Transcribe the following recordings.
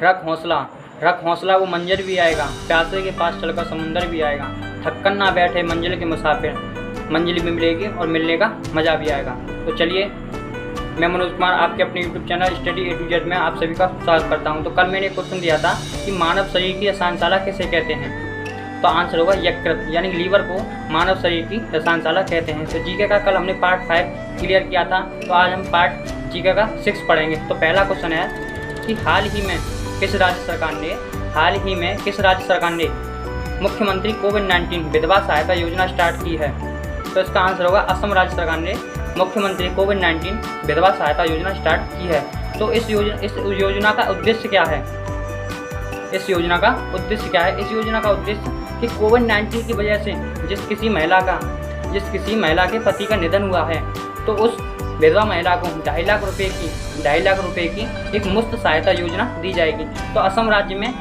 रख हौसला वो मंजर भी आएगा, प्यासे के पास चलकर समुंदर भी आएगा, थक्कन ना बैठे मंजिल के मुसाफिर, मंजिल भी मिलेगी और मिलने का मज़ा भी आएगा। तो चलिए, मैं मनोज कुमार आपके अपने YouTube channel study A to Z में आप सभी का स्वागत करता हूं। तो कल मैंने एक क्वेश्चन दिया था कि मानव शरीर की रसायनशाला किसे कहते हैं। तो आंसर होगा यकृत, यानी लीवर को मानव शरीर की रसायनशाला कहते हैं। तो जीके का कल हमने पार्ट 5 क्लियर किया था, तो आज हम पार्ट जीके का 6 पढ़ेंगे। तो पहला क्वेश्चन है कि हाल ही में किस राज्य सरकार ने मुख्यमंत्री कोविड-19 विधवा सहायता योजना स्टार्ट की है। तो इसका आंसर होगा असम राज्य सरकार ने मुख्यमंत्री कोविड-19 विधवा सहायता योजना स्टार्ट की है। तो इस योजना का उद्देश्य क्या है? इस योजना का उद्देश्य कि कोविड-19 की वजह से जिस किसी महिला के पति का निधन हुआ है, तो उस विधवा महिला को 2.5 लाख रुपए की एक मुफ्त सहायता योजना दी जाएगी। तो असम राज्य में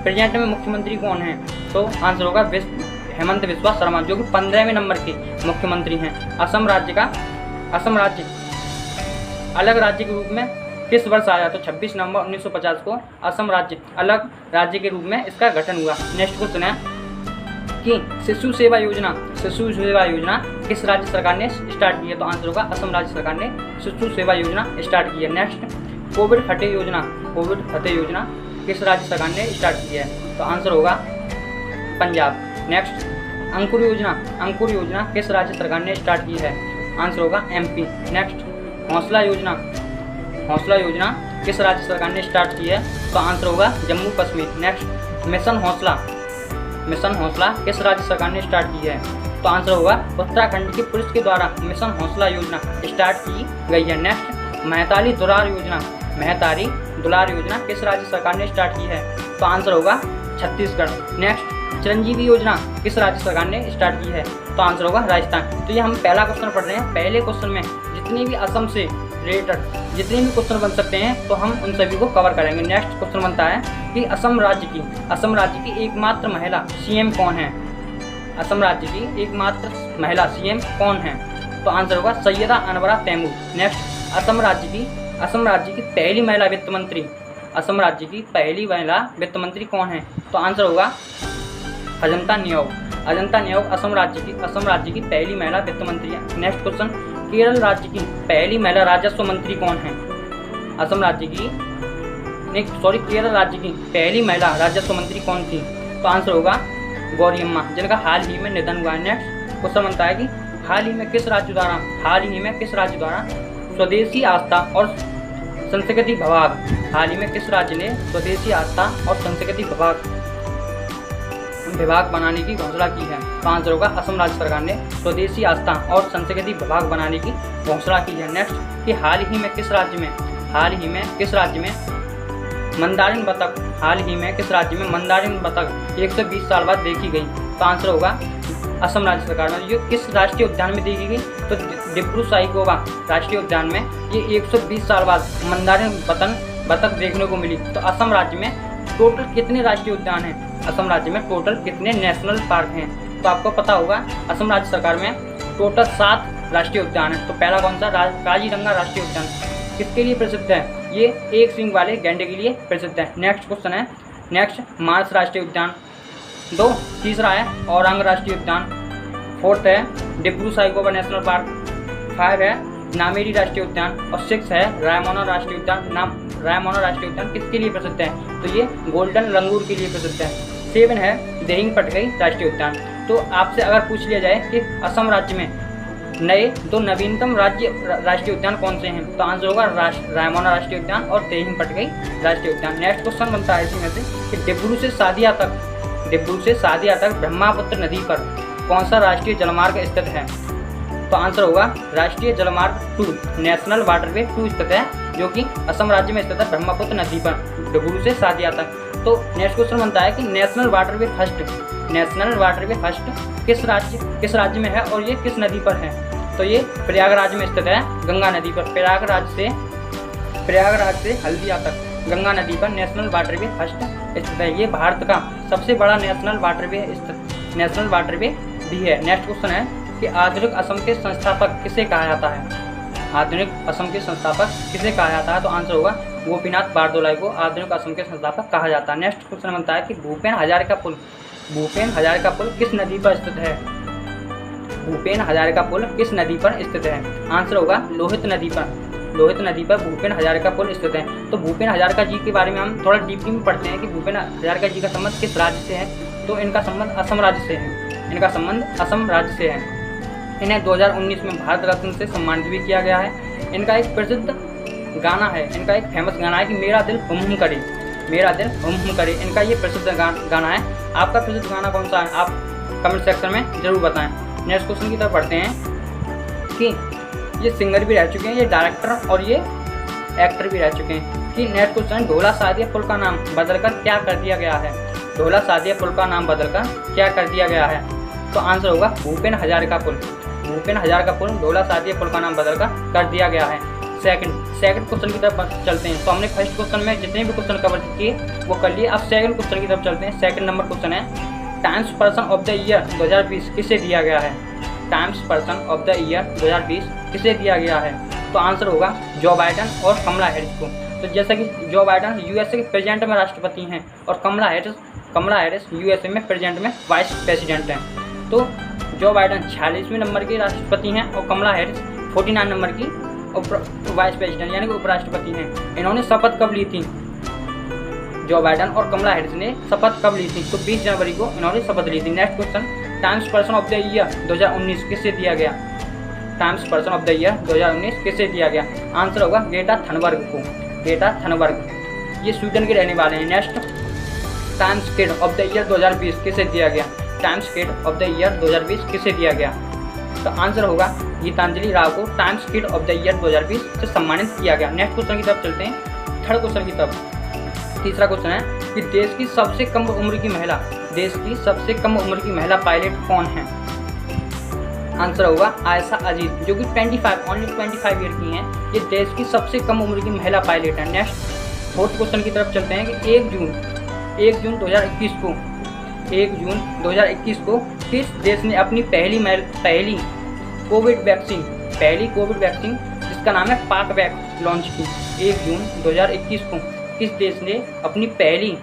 प्रेजेंट में मुख्यमंत्री कौन है? तो आंसर होगा हेमंत बिस्वा शर्मा, जो कि 15वें नंबर के मुख्यमंत्री हैं। असम राज्य अलग राज्य के रूप में किस वर्ष आया? तो 26 नवंबर 1950 को असम राज्य अलग राज्य के रूप में इसका गठन हुआ। नेक्स्ट क्वेश्चन है कि शिशु सेवा योजना किस राज्य सरकार ने स्टार्ट की है? तो आंसर होगा असम राज्य सरकार ने शिशु सेवा योजना स्टार्ट की है। नेक्स्ट, कोविड फतेह योजना किस राज्य सरकार ने स्टार्ट की है? तो आंसर होगा पंजाब। नेक्स्ट, अंकुर योजना किस राज्य सरकार ने स्टार्ट की है? आंसर होगा MP। नेक्स्ट, हौसला योजना किस राज्य सरकार ने स्टार्ट की है? तो आंसर होगा जम्मू कश्मीर। नेक्स्ट, मिशन हौसला किस राज्य सरकार ने स्टार्ट की है? तो आंसर होगा उत्तराखंड की पुलिस के द्वारा मिशन हौसला योजना स्टार्ट की गई है। नेक्स्ट, महतारी दुलार योजना किस राज्य सरकार ने स्टार्ट की है? तो आंसर होगा छत्तीसगढ़। नेक्स्ट, चिरंजीवी योजना किस राज्य सरकार ने स्टार्ट की है? तो आंसर होगा राजस्थान। तो ये हम पहला क्वेश्चन पढ़ रहे हैं। पहले क्वेश्चन में जितनी भी असम से रिलेटेड जितने भी क्वेश्चन बन सकते हैं, तो हम उन सभी को कवर करेंगे। नेक्स्ट क्वेश्चन बनता है कि असम राज्य की एकमात्र महिला CM कौन है? असम राज्य की एकमात्र महिला CM कौन है? तो आंसर होगा सैयदा अनवरा तैमूर। नेक्स्ट, असम राज्य की पहली महिला वित्त मंत्री कौन है? तो आंसर होगा अजंता न्योग असम राज्य की पहली महिला वित्त मंत्री है। नेक्स्ट क्वेश्चन, केरल राज्य की पहली महिला राजस्व मंत्री कौन है? केरल राज्य की पहली महिला राजस्व मंत्री कौन थी? तो आंसर होगा गौरी अम्मा, जिनका हाल ही में निधन हुआ है। नेक्स्ट क्वेश्चन बनता है कि हाल ही में किस राज्य द्वारा स्वदेशी आस्था और संस्कृति विभाग बनाने की घोषणा की है? तो आंसर होगा असम राज्य सरकार ने स्वदेशी आस्था और संस्कृति विभाग बनाने की घोषणा की है। नेक्स्ट, कि हाल ही में किस राज्य में मंदारिन बतख 120 साल बाद देखी गई? तो आंसर होगा असम राज्य सरकार में। ये किस राष्ट्रीय उद्यान में देखी गई? तो डिब्रू साइखोवा राष्ट्रीय उद्यान में ये 120 साल बाद मंदारिन बतख देखने को मिली। तो असम राज्य में टोटल कितने राष्ट्रीय उद्यान हैं? असम राज्य में टोटल कितने नेशनल पार्क हैं? तो आपको पता होगा असम राज्य सरकार में टोटल 7 राष्ट्रीय उद्यान हैं। तो पहला कौन सा? काजीरंगा राष्ट्रीय उद्यान किसके लिए प्रसिद्ध है? ये एक सींग वाले गैंडे के लिए प्रसिद्ध है। नेक्स्ट क्वेश्चन है, मानस राष्ट्रीय उद्यान। तीसरा है औरंग राष्ट्रीय उद्यान। 4th है डिब्रू साइखोवा नेशनल पार्क। 5 है नामेरी राष्ट्रीय उद्यान और 6 है रायमोना राष्ट्रीय उद्यान। रायमोना राष्ट्रीय उद्यान किसके लिए प्रसिद्ध है? तो ये गोल्डन लंगूर के लिए प्रसिद्ध है। 7 है देहिंग पटकाई राष्ट्रीय उद्यान। तो आपसे अगर पूछ लिया जाए कि असम राज्य में नए 2 नवीनतम राष्ट्रीय उद्यान कौन से हैं? तो आंसर होगा रायमोना राष्ट्रीय उद्यान और देहिंग पटकाई राष्ट्रीय उद्यान। नेक्स्ट क्वेश्चन बनता है इसी में से कि डिब्रू से सादिया तक ब्रह्मपुत्र नदी पर कौन सा राष्ट्रीय जलमार्ग स्थित है? तो आंसर होगा राष्ट्रीय जलमार्ग 2 नेशनल वाटरवे 2 स्थित है, जो कि असम राज्य में स्थित है ब्रह्मपुत्र नदी पर डिब्रू से सादिया तक। तो नेक्स्ट क्वेश्चन बनता है कि नेशनल वाटरवे फर्स्ट किस राज्य में है और ये किस नदी पर है? तो ये प्रयागराज में स्थित है, गंगा नदी पर। प्रयागराज से हल्दिया तक गंगा नदी पर नेशनल वाटरवे फर्स्ट स्थित है। ये भारत का सबसे बड़ा नेशनल वाटरवे भी है। नेक्स्ट क्वेश्चन है कि आधुनिक असम के संस्थापक किसे कहा जाता है? तो आंसर होगा गोपीनाथ बारदोलाई को आधुनिक असम के संस्थापक कहा जाता है। नेक्स्ट क्वेश्चन बनता है कि भूपेन हजारिका पुल किस नदी पर स्थित है? भूपेन हजारिका पुल किस नदी पर स्थित है? आंसर होगा लोहित नदी पर भूपेन हजारिका पुल स्थित है। तो भूपेन हजारिका जी के बारे में हम थोड़ा डीपली में पढ़ते हैं कि भूपेन हजारिका जी का संबंध किस राज्य से है। तो इनका संबंध असम राज्य से है। इन्हें 2019 में भारत रत्न से सम्मानित भी किया गया है। इनका एक प्रसिद्ध गाना है, इनका एक फेमस गाना है कि मेरा दिल हुम हुम करे। इनका ये प्रसिद्ध गाना है। आपका प्रसिद्ध गाना कौन सा है? आप कमेंट सेक्शन में जरूर बताएं। नेक्स्ट क्वेश्चन की तरफ बढ़ते हैं कि ये सिंगर भी रह चुके हैं, ये डायरेक्टर और ये एक्टर भी रह चुके हैं। कि नेक्स्ट क्वेश्चन, ढोला सादिया पुल का नाम बदलकर क्या कर दिया गया है? ढोला सादिया पुल का नाम बदलकर क्या कर दिया गया है? तो आंसर होगा भूपेन हजारिका पुल ढोला सादिया पुल का नाम बदलकर कर दिया गया है। सेकंड क्वेश्चन की तरफ चलते हैं। तो हमने फर्स्ट क्वेश्चन में जितने भी क्वेश्चन कवर किए वो कर लिए। अब सेकंड क्वेश्चन की तरफ चलते हैं। सेकंड नंबर क्वेश्चन है, times person of the year 2020 किसे दिया गया है? Times person of the year 2020 किसे दिया गया है? तो आंसर होगा जो बाइडेन और कमला हैरिस को। तो जैसा कि जो बाइडेन यूएसए के प्रेजेंट में राष्ट्रपति हैं और कमला हैरिस यूएसए में प्रेजेंट में वाइस प्रेसिडेंट हैं। तो जो बाइडेन 46वें नंबर के राष्ट्रपति हैं और कमला हैरिस 49 नंबर की वाइस प्रेसिडेंट यानी कि उपराष्ट्रपति हैं। इन्होंने शपथ कब ली थी? जो बाइडेन और कमला हैरिस ने शपथ कब ली थी? तो 20 जनवरी को इन्होंने शपथ ली थी। Next question, times person of the year 2019 किसे दिया गया? Times person of the year 2019 किसे दिया गया? आंसर होगा ग्रेटा थनबर्ग। ये स्वीडन के रहने वाले हैं। Next, times kid of the year 2020 किसे दिया गया? Times kid of the year 2020 किसे दिया गया? तो आंसर होगा गीतांजलि राव को times kid of the year 2020 से सम्मानित किया गया। नेक्स्ट क्वेश्चन की तरफ चलते हैं। थर्ड क्वेश्चन की तरफ। तीसरा क्वेश्चन है कि देश की सबसे कम उम्र की महिला पायलट कौन है? आंसर होगा आयशा अजीज, जो कि 25 ईयर की हैं। ये देश की सबसे कम उम्र की महिला पायलट है। नेक्स्ट फोर्थ क्वेश्चन की तरफ चलते हैं कि 1 जून 2021 को किस देश ने अपनी पहली कोविड वैक्सीन जिसका नाम है पाकवैक लॉन्च की? 1 जून 2021 को किस देश ने अपनी पहली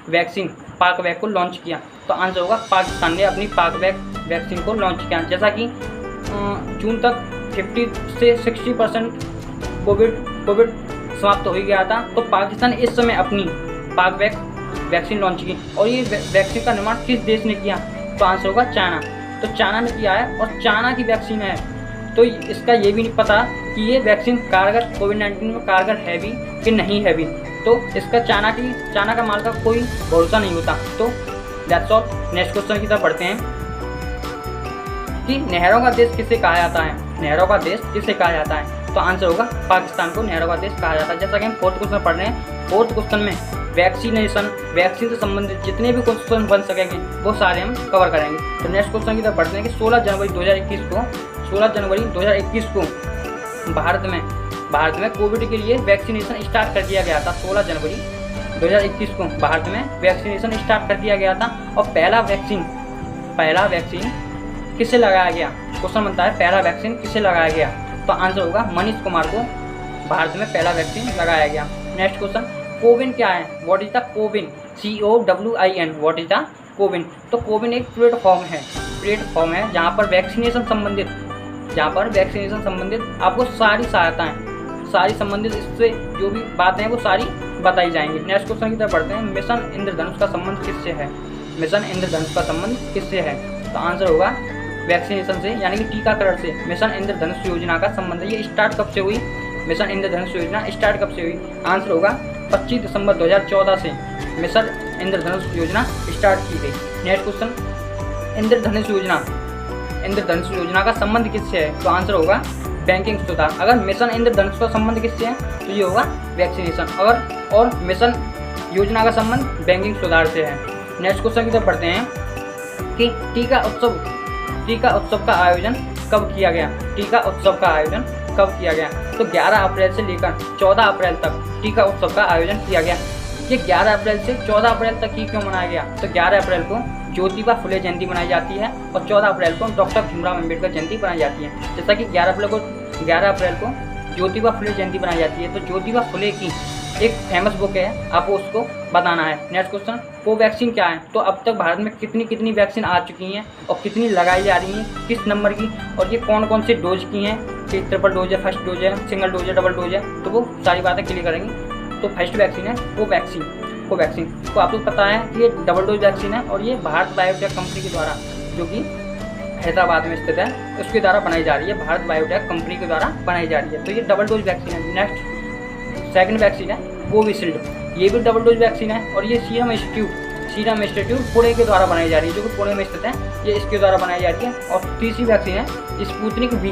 वैक्सीन पाकवैक को लॉन्च किया? तो आंसर होगा पाकिस्तान ने अपनी पाकवैक वैक्सीन को लॉन्च किया। जैसा कि जून तक 50 से 60% कोविड समाप्त हो ही गया था, तो पाकिस्तान इस समय अपनी पाकवैक वैक्सीन लॉन्च की। और ये वैक्सीन का निर्माण किस देश ने किया? तो आंसर होगा चाइना। तो चाइना ने किया है और चाइना की वैक्सीन है। तो इसका ये भी नहीं पता कि ये वैक्सीन कारगर कोविड-19 में कारगर है भी कि नहीं है भी। तो इसका चाइना का माल का कोई भरोसा नहीं होता। तो दैट्स ऑल। नेक्स्ट क्वेश्चन की तरफ बढ़ते हैं कि नहरों का देश किसे कहा जाता है? तो आंसर होगा पाकिस्तान को नहरों का देश कहा जाता है। जैसा कि हम फोर्थ क्वेश्चन पढ़ रहे हैं, फोर्थ क्वेश्चन में वैक्सीन से संबंधित जितने भी क्वेश्चन बन सकेंगे वो सारे हम कवर करेंगे। तो नेक्स्ट क्वेश्चन की तरफ बढ़ते हैं कि 16 जनवरी 2021 को भारत में कोविड के लिए वैक्सीनेशन स्टार्ट कर दिया गया था। 16 जनवरी 2021 को भारत में वैक्सीनेशन स्टार्ट कर दिया गया था। और पहला वैक्सीन किसे लगाया गया? क्वेश्चन बनता है पहला वैक्सीन किसे लगाया गया? तो आंसर होगा मनीष कुमार को भारत में पहला वैक्सीन लगाया गया। नेक्स्ट क्वेश्चन, कोविन क्या है? What is the CoWIN? COWIN, what is the CoWIN? तो कोविन एक प्लेटफॉर्म है जहाँ पर वैक्सीनेशन संबंधित आपको सारी संबंधित इससे जो भी बातें हैं वो सारी बताई जाएंगी। नेक्स्ट क्वेश्चन की तरफ बढ़ते हैं। मिशन इंद्रधनुष का संबंध किससे है? तो आंसर होगा वैक्सीनेशन से यानी कि टीकाकरण से। मिशन इंद्रधनुष योजना का संबंध ये स्टार्ट कब से हुई? मिशन इंद्रधनुष योजना स्टार्ट कब से हुई? आंसर होगा 25 दिसंबर 2014 से मिशन इंद्रधनुष योजना स्टार्ट की गई। नेक्स्ट क्वेश्चन, इंद्रधनुष योजना का संबंध किससे है? तो आंसर होगा बैंकिंग सुधार। अगर मिशन इंद्रधनुष का संबंध किससे है तो ये होगा वैक्सीनेशन। और मिशन योजना का संबंध बैंकिंग सुधार से है। नेक्स्ट क्वेश्चन की तरफ बढ़ते हैं कि टीका उत्सव का आयोजन कब किया गया? तो 11 अप्रैल से लेकर 14 अप्रैल तक टीका उत्सव का आयोजन किया गया। ये 11 अप्रैल से 14 अप्रैल तक ही क्यों मनाया गया? तो 11 अप्रैल को ज्योतिबा फुले जयंती मनाई जाती है और 14 अप्रैल को डॉक्टर भीमराव अम्बेडकर जयंती मनाई जाती है। जैसा कि 11 अप्रैल को ज्योतिबा फुले जयंती बनाई जाती है। तो ज्योतिबा फुले की एक फेमस बुक है, आपको उसको बताना है। नेक्स्ट क्वेश्चन, कोवैक्सीन क्या है? तो अब तक भारत में कितनी वैक्सीन आ चुकी हैं और कितनी लगाई जा रही हैं, किस नंबर की, और ये कौन कौन से डोज की हैं, कि ट्रिपल डोज है, फर्स्ट डोज है, सिंगल डोज है, डबल डोज है, तो वो सारी बातें क्लियर करेंगे। तो फर्स्ट वैक्सीन है कोवैक्सीन। तो आपको पता है कि ये डबल डोज वैक्सीन है और ये भारत बायोटेक कंपनी के द्वारा, जो कि हैदराबाद में स्थित है, उसके द्वारा बनाई जा रही है। भारत बायोटेक कंपनी के द्वारा बनाई जा रही है। तो ये डबल डोज वैक्सीन है। नेक्स्ट सेकंड वैक्सीन है कोविशील्ड। ये भी डबल डोज वैक्सीन है और ये सीरम इंस्टीट्यूट पुणे के द्वारा बनाई जा रही है, जो कि पुणे में स्थित है, ये इसके द्वारा बनाई जा रही है। और तीसरी वैक्सीन है स्पुतनिक वी।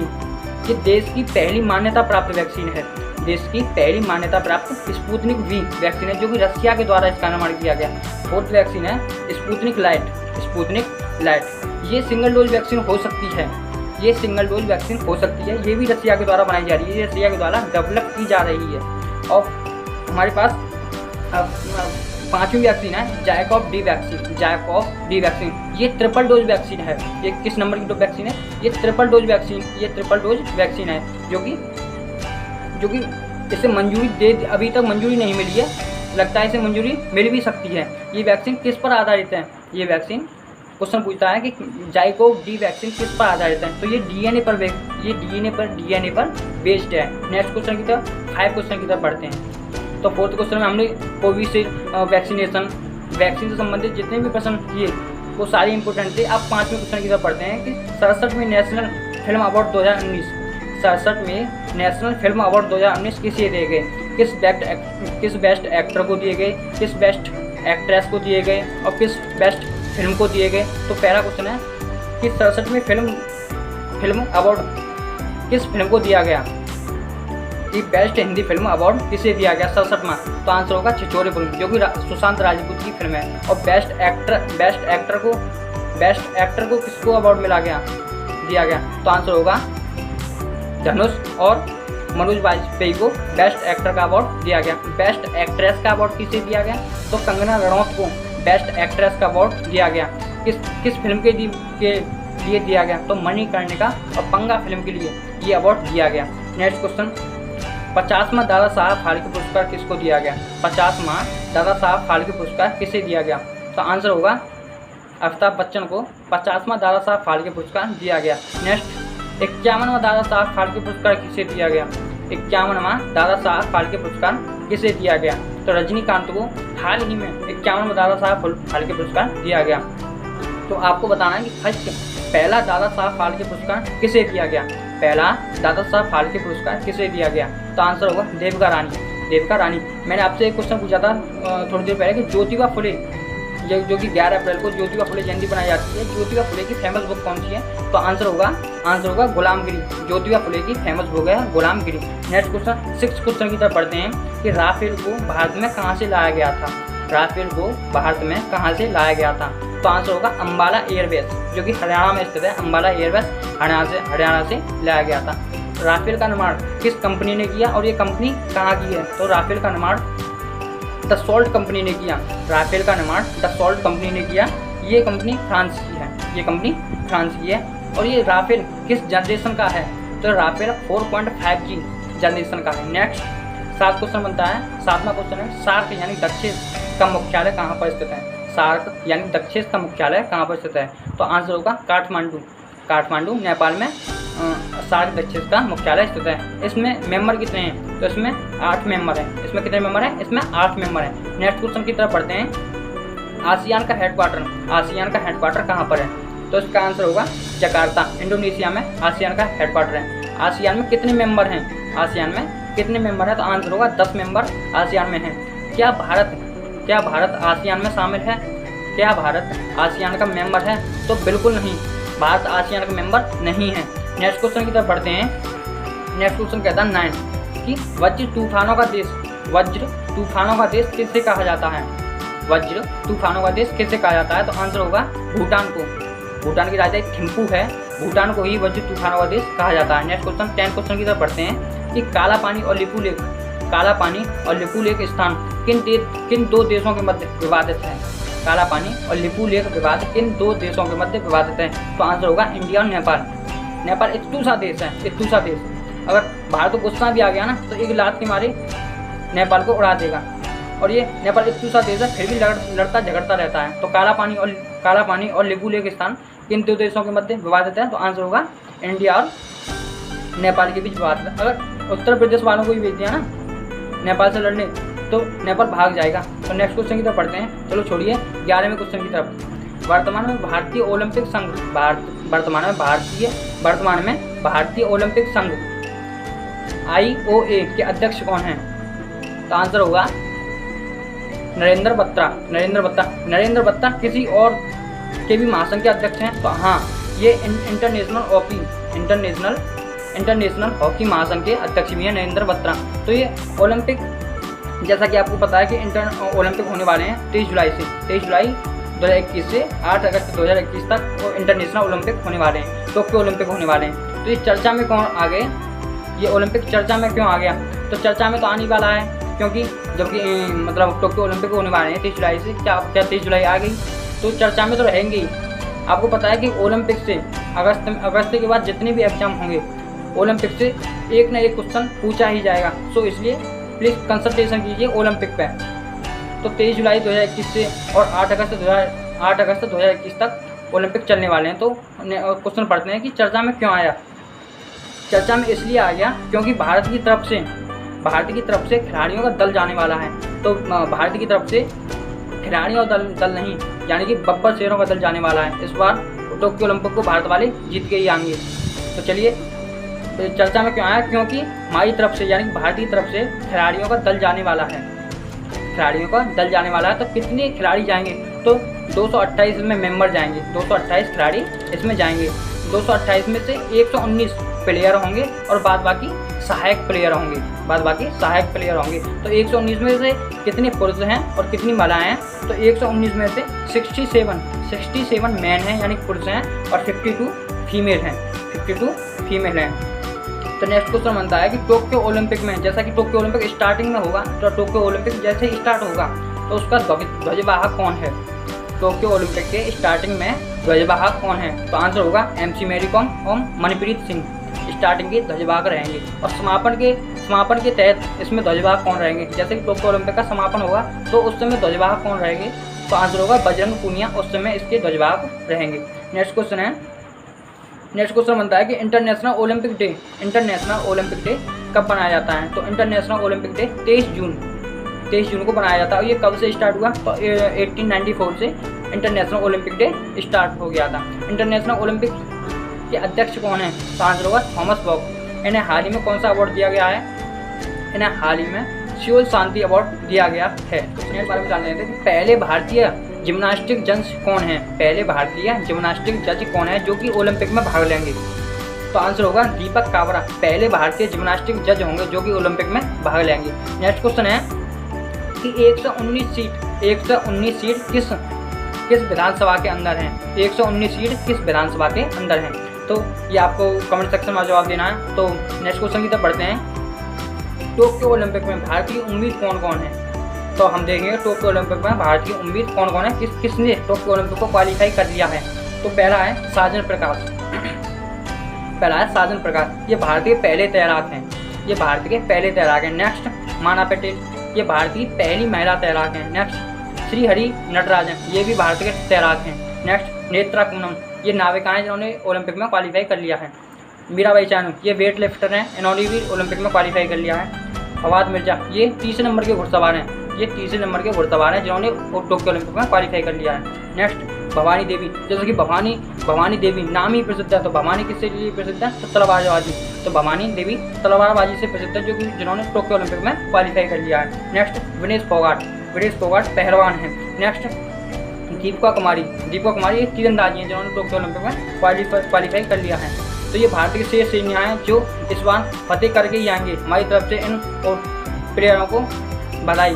ये देश की पहली मान्यता प्राप्त वैक्सीन है। देश की पहली मान्यता प्राप्त स्पुतनिक वी वैक्सीन है, जो कि रशिया के द्वारा इसका निर्माण किया गया। फोर्थ वैक्सीन है स्पुतनिक लाइट। ये सिंगल डोज वैक्सीन हो सकती है। ये भी रशिया के द्वारा बनाई जा रही है। ये रशिया के द्वारा डेवलप की जा रही है। और हमारे पास पांचवी वैक्सीन है जायकॉव डी वैक्सीन। ये ट्रिपल डोज वैक्सीन है। ये किस नंबर की वैक्सीन है? ये ट्रिपल डोज वैक्सीन है, जो कि इसे मंजूरी अभी तक मंजूरी नहीं मिली है। लगता है इसे मंजूरी मिल भी सकती है। ये वैक्सीन किस पर आधारित है? ये वैक्सीन क्वेश्चन पूछता है कि जायकॉव डी वैक्सीन किस पर आधारित है? तो ये डीएनए पर बेस्ड है। नेक्स्ट क्वेश्चन की तरफ 5 क्वेश्चन की तरफ बढ़ते हैं। तो फोर्थ क्वेश्चन में हमने कोविशील्ड वैक्सीन से संबंधित जितने भी प्रश्न किए वो सारे इंपॉर्टेंट थे। अब 5वें क्वेश्चन की तरफ पढ़ते हैं कि 67वें नेशनल फिल्म अवार्ड 2019 किसे दिए गए? किस बेस्ट एक्टर को दिए गए, किस बेस्ट एक्ट्रेस को दिए गए और किस बेस्ट फिल्म को दिए गए? तो पहला क्वेश्चन है कि 67वें फिल्म अवार्ड किस फिल्म को दिया गया? कि बेस्ट हिंदी फिल्म अवार्ड किसे दिया गया 67वां? तो आंसर होगा छिछोरे फिल्म, जो कि सुशांत राजपूत की फिल्म है। और बेस्ट एक्टर को किसको अवार्ड दिया गया? तो आंसर होगा धनुष और मनोज वाजपेयी को बेस्ट एक्टर का अवार्ड दिया गया। बेस्ट एक्ट्रेस का अवार्ड किसे दिया गया? तो कंगना रनौत को बेस्ट एक्ट्रेस का अवार्ड दिया गया। किस फिल्म के लिए दिया गया? तो मणिकर्णिका और पंगा फिल्म के लिए ये अवार्ड दिया गया। नेक्स्ट क्वेश्चन, 50वां दादा साहब फाल्के पुरस्कार किसको दिया गया? 50वां दादा साहब फाल्के पुरस्कार किसे दिया गया? तो आंसर होगा अमिताभ बच्चन को 50वां दादा साहब फाल्के पुरस्कार दिया गया। नेक्स्ट, 51वां दादा साहब फाल्के पुरस्कार किसे दिया गया? 51वां दादा साहब फाल्के पुरस्कार किसे दिया गया? तो रजनीकांत को हाल ही में 51वां दादा साहब फाल्के पुरस्कार दिया गया। तो आपको बताना है कि पहला दादा साहब फाल्के पुरस्कार किसे दिया गया? पहला दादा साहब फाल्के पुरस्कार किसे दिया गया? तो आंसर होगा देविका रानी। मैंने आपसे एक क्वेश्चन पूछा था थोड़ी देर पहले कि ज्योतिबा फुले, जो कि 11 अप्रैल को ज्योतिबा फुले जयंती बनाई जाती है, ज्योतिबा फुले की फेमस बुक कौन सी है? तो आंसर होगा गुलामगिरी। ज्योतिबा फुले की फेमस बुक है गुलामगिरी। नेक्स्ट क्वेश्चन, 6 क्वेश्चन की तरफ पढ़ते हैं कि राफेल को भारत में कहाँ से लाया गया था? तो आंसर होगा अम्बाला एयरबेस, जो कि हरियाणा में स्थित है। अम्बाला एयरबेस हरियाणा से लाया गया था। राफेल का निर्माण किस कंपनी ने किया और ये कंपनी कहाँ की है? तो राफेल का निर्माण डसॉल्ट कंपनी ने किया। ये कंपनी फ्रांस की है। और ये राफेल किस जनरेशन का है? तो राफेल 4.5G जनरेशन का है। नेक्स्ट 7 क्वेश्चन बनता है। 7वां क्वेश्चन है सार्क यानी दक्षिण का मुख्यालय कहाँ पर स्थित है? सार्क यानी दक्षिण का मुख्यालय कहाँ पर स्थित है? तो आंसर होगा काठमांडू नेपाल में सार्क दक्षिण का मुख्यालय स्थित है। इसमें मेंबर कितने हैं? तो इसमें 8 मेंबर हैं। इसमें कितने मेंबर हैं? इसमें 8 मेंबर हैं। नेक्स्ट क्वेश्चन की तरफ पढ़ते हैं। आसियान का हेडक्वार्टर कहाँ पर है? तो इसका आंसर होगा जकार्ता, इंडोनेशिया में आसियान का हेडक्वार्टर है। आसियान में कितने मेंबर हैं? तो आंसर होगा 10 मेंबर आसियान में हैं। क्या भारत आसियान में शामिल है? क्या भारत आसियान का मेंबर है? तो बिल्कुल नहीं, भारत आसियान का मेंबर नहीं है। नेक्स्ट क्वेश्चन की तरफ पढ़ते हैं। नेक्स्ट क्वेश्चन कहता है 9 कि वज्र तूफानों का देश किसे कहा जाता है? तो आंसर होगा भूटान को। भूटान की राजधानी थिम्पू है। भूटान को ही वज्र तूफानों का देश कहा जाता है। नेक्स्ट क्वेश्चन 10 क्वेश्चन की तरफ पढ़ते हैं कि काला पानी और लिपू लेक स्थान किन 2 देशों के मध्य विवादित है? काला पानी और लिपू लेक विवाद किन 2 देशों के मध्य विवादित है? तो आंसर होगा इंडिया और नेपाल। नेपाल इतूसा देश है। अगर भारत को गुस्सा भी आ गया ना तो एक लात के मारे नेपाल को उड़ा देगा। और ये नेपाल एक दूसरा देश है, फिर भी लड़ता झगड़ता रहता है। तो काला पानी और लिबू लेक स्थान किन दो देशों के मध्य विवादित है? तो आंसर होगा इंडिया और नेपाल के बीच विवाद। अगर उत्तर प्रदेश वालों को भी भेज दिया ना नेपाल से लड़ने तो नेपाल भाग जाएगा। तो नेक्स्ट क्वेश्चन की तरफ पढ़ते हैं। चलो छोड़िए 11वें क्वेश्चन की तरफ। वर्तमान में भारतीय ओलंपिक संघ IOA के अध्यक्ष कौन हैं? तो आंसर होगा नरेंद्र बत्रा किसी और के भी महासंघ के अध्यक्ष हैं? तो हाँ, ये इंटरनेशनल हॉकी महासंघ के अध्यक्ष भी हैं नरेंद्र बत्रा। तो ये ओलंपिक, जैसा कि आपको पता है कि ओलंपिक होने वाले हैं 23 जुलाई 2021 से 8 अगस्त 2021 तक वो इंटरनेशनल ओलंपिक होने वाले हैं, टोक्यो ओलंपिक होने वाले हैं। तो ये चर्चा में कौन आ गए? ये ओलंपिक चर्चा में क्यों आ गया? तो चर्चा में तो आने वाला है क्योंकि जबकि मतलब टोक्यो ओलंपिक होने वाले हैं 23 जुलाई से। क्या 23 जुलाई आ गई तो चर्चा में तो रहेंगे ही। आपको पता है कि ओलंपिक से अगस्त के बाद जितने भी एग्जाम होंगे ओलंपिक से एक ना एक क्वेश्चन पूछा ही जाएगा। सो इसलिए प्लीज़ कंसल्टेशन कीजिए ओलंपिक पे। तो 23 जुलाई 2021 से और 8 अगस्त 2021 तक ओलंपिक चलने वाले हैं। तो क्वेश्चन पढ़ते हैं कि चर्चा में क्यों आया? चर्चा में इसलिए आ गया क्योंकि भारत की तरफ से खिलाड़ियों का दल जाने वाला है। तो भारत की तरफ से खिलाड़ियों का दल नहीं, यानी कि बब्बर शेरों का दल जाने वाला है। इस बार टोक्यो ओलंपिक को भारत वाले जीत के ही आएंगे। तो चलिए, तो चर्चा में क्यों आया? क्योंकि हमारी तरफ से यानी कि भारत की तरफ से खिलाड़ियों का दल जाने वाला है। तो कितने खिलाड़ी जाएंगे? तो 228 में मेंबर जाएंगे, 228 खिलाड़ी इसमें जाएंगे। 228 में से 119 प्लेयर होंगे और बाद बाकी सहायक प्लेयर होंगे। तो 119 में से कितने पुरुष हैं और कितनी महिलाएं हैं? तो 119 में से 67 मैन हैं यानी पुरुष हैं और 52 फीमेल हैं। तो नेक्स्ट क्वेश्चन बनता है कि टोक्यो ओलंपिक में, जैसा कि टोक्यो ओलंपिक स्टार्टिंग में होगा, तो टोक्यो ओलंपिक जैसे ही स्टार्ट होगा तो उसका ध्वजवाहक कौन है? टोक्यो ओलंपिक के स्टार्टिंग में ध्वजवाहक कौन है? तो आंसर होगा MC मैरी कॉम और मनप्रीत सिंह स्टार्टिंग के ध्वजवाहक रहेंगे। और समापन के तहत इसमें ध्वजवाहक कौन रहेंगे? जैसे कि टोक्यो ओलंपिक का समापन होगा तो उस समय ध्वजवाहक कौन रहेंगे? तो आंसर होगा बजरंग पूनिया उस समय इसके ध्वजवाहक रहेंगे। नेक्स्ट क्वेश्चन बनता है कि इंटरनेशनल ओलंपिक डे कब बनाया जाता है? तो इंटरनेशनल ओलंपिक डे 23 जून को बनाया जाता है। और ये कब से स्टार्ट हुआ? तो 1894 से इंटरनेशनल ओलंपिक डे स्टार्ट हो गया था। इंटरनेशनल ओलंपिक के अध्यक्ष कौन है? तो आंसर होगा थॉमस बॉक। इन्हें हाल ही में कौन सा अवार्ड दिया गया है? इन्हें हाल ही में सियोल शांति अवार्ड दिया गया है। इसके बारे में जान लेते हैं कि पहले भारतीय जिम्नास्टिक जज कौन है जो कि ओलंपिक में भाग लेंगे? तो आंसर होगा दीपक काबरा। पहले भारतीय जिम्नास्टिक जज होंगे जो कि ओलंपिक में भाग लेंगे। नेक्स्ट क्वेश्चन है कि 119 सीट किस विधानसभा के अंदर हैं? 119 सीट किस विधानसभा के अंदर हैं? तो ये आपको कमेंट सेक्शन में जवाब देना है। तो नेक्स्ट क्वेश्चन की तरफ बढ़ते हैं। टोक्यो ओलंपिक में भारतीय उम्मीद कौन कौन है? तो हम देखेंगे टोक्यो ओलंपिक में भारतीय उम्मीद कौन कौन है, किसने टोक्यो ओलंपिक को क्वालिफाई कर लिया है। तो पहला है साजन प्रकाश। ये भारत के पहले तैराक हैं। नेक्स्ट माना पटेल, ये भारत की पहली महिला तैराक हैं। नेक्स्ट श्रीहरि नटराजन, ये भी भारत के तैराक हैं। नेक्स्ट नेत्रा पूनम, ये नाविका हैं जिन्होंने ओलंपिक में क्वालिफाई कर लिया है। मीराबाई चानू, ये वेट लिफ्टर हैं, इन्होंने भी ओलंपिक में क्वालिफाई कर लिया है। फवाद मिर्जा, ये तीसरे नंबर के घुड़सवार हैं जिन्होंने टोक्यो ओलंपिक में क्वालिफाई कर लिया है। नेक्स्ट भवानी देवी, जैसे कि भवानी देवी नाम ही प्रसिद्ध है। तो भवानी किससे लिए प्रसिद्ध है? तो तलवारबाजी। तो भवानी देवी तलवारबाजी से प्रसिद्ध है, जो कि जिन्होंने टोक्यो ओलंपिक में क्वालिफाई कर लिया है। नेक्स्ट विनेश फोगाट पहलवान हैं। नेक्स्ट दीपिका कुमारी, ये तीरंदाजी हैं जिन्होंने टोक्यो ओलंपिक में क्वालिफाई कर लिया है। तो ये भारत के शेष सैनिक हैं जो इस बार फतेह करके ही आएंगे। हमारी तरफ से इन प्लेयरों को बधाई।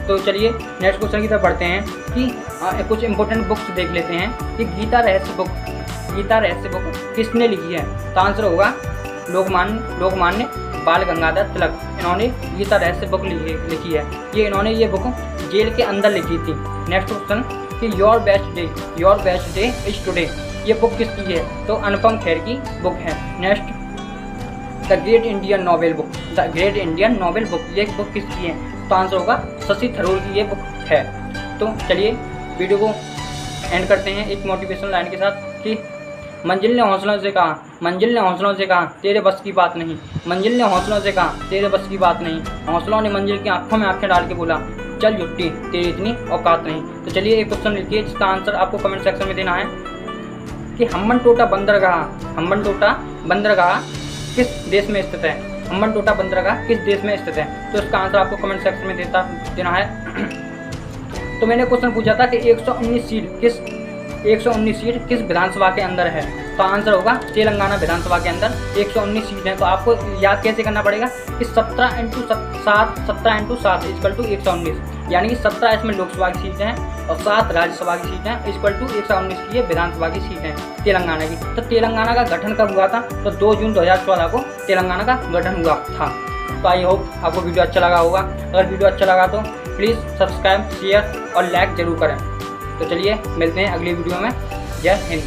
तो चलिए नेक्स्ट क्वेश्चन की तरफ बढ़ते हैं कि कुछ इंपॉर्टेंट बुक्स देख लेते हैं कि गीता रहस्य बुक किसने लिखी है। तो आंसर होगा लोकमान्य बाल गंगाधर तिलक, इन्होंने गीता रहस्य बुक लिखी है। इन्होंने ये बुक जेल के अंदर लिखी थी। नेक्स्ट क्वेश्चन कि your best day is today, ये बुक किसकी है? तो अनुपम खेर की बुक है। Next the great Indian novel book. The great Indian novel book, ये बुक किसकी है? तो आंसर होगा शशि थरूर की ये बुक है। तो चलिए वीडियो को एंड करते हैं एक मोटिवेशनल लाइन के साथ कि मंजिल ने हौसलों से कहा, मंजिल ने हौसलों से कहा तेरे बस की बात नहीं, मंजिल ने हौसलों से कहा तेरे बस की बात नहीं, हौसलों ने मंजिल की आंखों में आंखें डाल के बोला चल जुट्टी तेरी इतनी औकात नहीं। तो चलिए एक क्वेश्चन लिखिए जिसका आंसर आपको कमेंट सेक्शन में देना है कि हम्बन टोटा बंदरगाह किस देश में स्थित है? हम्बन टोटा बंदरगाह किस देश में स्थित है? तो इसका आंसर आपको कमेंट सेक्शन में देना है। तो मैंने क्वेश्चन पूछा था कि 119 सीट किस विधानसभा के अंदर है? तो आंसर होगा तेलंगाना विधानसभा के अंदर 119 सीट हैं। तो आपको याद कैसे करना पड़ेगा कि 17 × 7 = 119, यानी कि 17 इसमें लोकसभा की सीट हैं और 7 राज्यसभा की सीट हैं = 119 की ये विधानसभा की सीट हैं तेलंगाना की। तो तेलंगाना का गठन कब हुआ था? तो 2 जून 2014 को तेलंगाना का गठन हुआ था। तो आई होप आपको वीडियो अच्छा लगा होगा। अगर वीडियो अच्छा लगा तो प्लीज़ सब्सक्राइब, शेयर और लाइक जरूर करें। तो चलिए मिलते हैं अगली वीडियो में। जय हिंद।